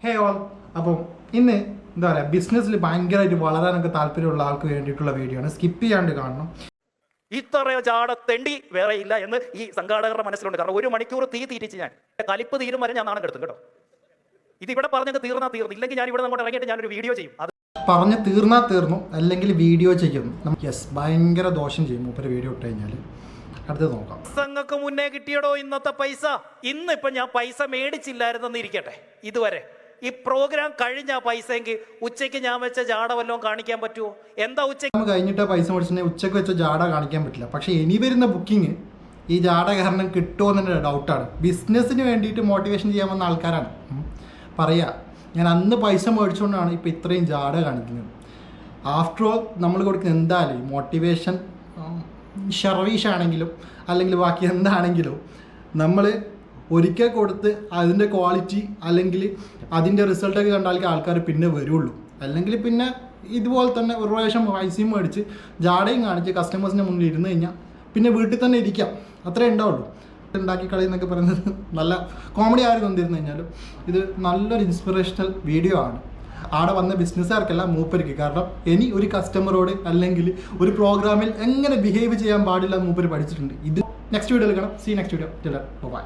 ഹേ all, അപ്പം ഇന്ന് എന്താ പറയുക, ബിസിനസ്സിൽ ഭയങ്കരമായിട്ട് വളരാനൊക്കെ താല്പര്യമുള്ള ആൾക്ക് വേണ്ടിയിട്ടുള്ള വീഡിയോ ആണ്. സ്കിപ്പ് ചെയ്യാണ്ട് കാണണം. ഇത്ര ചാടത്തെണ്ടി വേറെ ഇല്ല എന്ന് ഈ സംഘാടകരുടെ മനസ്സിലുണ്ട്. കാരണം 1 മണിക്കൂർ തീറ്റിച്ച് ഞാൻ കലിപ്പ് തീരും വരെ ഞാൻ നാണം കെടുത്തും കേട്ടോ. ഇതിവിടെ പറഞ്ഞത് തീർന്നാ തീർന്നു, ഇല്ലെങ്കിൽ ഞാൻ ഇവിടെ അങ്ങോട്ട് ഇറങ്ങിയിട്ട് ഞാനൊരു വീഡിയോ ചെയ്യും. അത് പറഞ്ഞ് തീർന്നാ തീർന്നു, അല്ലെങ്കിൽ വീഡിയോ ചെയ്യും. യെസ്, ഭയങ്കര ദോഷം ചെയ്യും മൂപ്പര് വീഡിയോ ഇട്ട് കഴിഞ്ഞാൽ. അടുത്ത് നോക്കാം. സംഘക്ക് മുന്നേ കിട്ടിയടോ ഇന്നത്തെ പൈസ. ഇന്നിപ്പൊ ഞാൻ പൈസ മേടിച്ചില്ലായിരുന്നെന്ന് ഇരിക്കട്ടെ, ഇതുവരെ ഈ പ്രോഗ്രാം കഴിഞ്ഞ പൈസയെങ്കിൽ ഉച്ചയ്ക്ക് ഞാൻ വെച്ച ജാട വല്ലതും കാണിക്കാൻ പറ്റുമോ? എന്താ ഉച്ചയ്ക്ക് കഴിഞ്ഞിട്ട് പൈസ മേടിച്ചിട്ടുണ്ടെങ്കിൽ ഉച്ചയ്ക്ക് വെച്ച ജാട കാണിക്കാൻ പറ്റില്ല. പക്ഷേ ഇനി വരുന്ന ബുക്കിംഗ് ഈ ജാട കാരണം കിട്ടുമോ എന്നൊരു ഡൗട്ടാണ്. ബിസിനസ്സിന് വേണ്ടിയിട്ട് മോട്ടിവേഷൻ ചെയ്യാൻ വന്ന ആൾക്കാരാണ് പറയുക, ഞാൻ അന്ന് പൈസ മേടിച്ചുകൊണ്ടാണ് ഇപ്പോൾ ഇത്രയും ജാട കാണിക്കുന്നത്. ആഫ്റ്റർ ഓൾ നമ്മൾ കൊടുക്കുന്ന എന്തായാലും മോട്ടിവേഷൻ സർവീസ് ആണെങ്കിലും അല്ലെങ്കിൽ ബാക്കി എന്താണെങ്കിലും നമ്മൾ ഒരിക്കൽ കൊടുത്ത് അതിൻ്റെ ക്വാളിറ്റി അല്ലെങ്കിൽ അതിൻ്റെ റിസൾട്ടൊക്കെ കണ്ടാൽ ആൾക്കാർ പിന്നെ വരുള്ളൂ. അല്ലെങ്കിൽ പിന്നെ ഇതുപോലെ തന്നെ ഒരു പ്രാവശ്യം പൈസയും മേടിച്ച് ജാടയും കാണിച്ച് കസ്റ്റമേഴ്സിൻ്റെ മുന്നിൽ ഇരുന്ന് കഴിഞ്ഞാൽ പിന്നെ വീട്ടിൽ തന്നെ ഇരിക്കാം, അത്രേ ഉണ്ടാവുള്ളൂ. ഉണ്ടാക്കി കളയുന്നൊക്കെ പറയുന്നത് നല്ല കോമഡി ആര് തന്നിരുന്നു കഴിഞ്ഞാലും ഇത് നല്ലൊരു ഇൻസ്പിറേഷണൽ വീഡിയോ ആണ്. ആടെ വന്ന ബിസിനസ്സുകാർക്കല്ല, മൂപ്പർക്ക്. കാരണം ഇനി ഒരു കസ്റ്റമറോട് അല്ലെങ്കിൽ ഒരു പ്രോഗ്രാമിൽ എങ്ങനെ ബിഹേവ് ചെയ്യാൻ പാടില്ല എന്ന് മൂപ്പര് പഠിച്ചിട്ടുണ്ട്. ഇത് നെക്സ്റ്റ് വീഡിയോയിൽ കാണാം. See next video. ബൈ.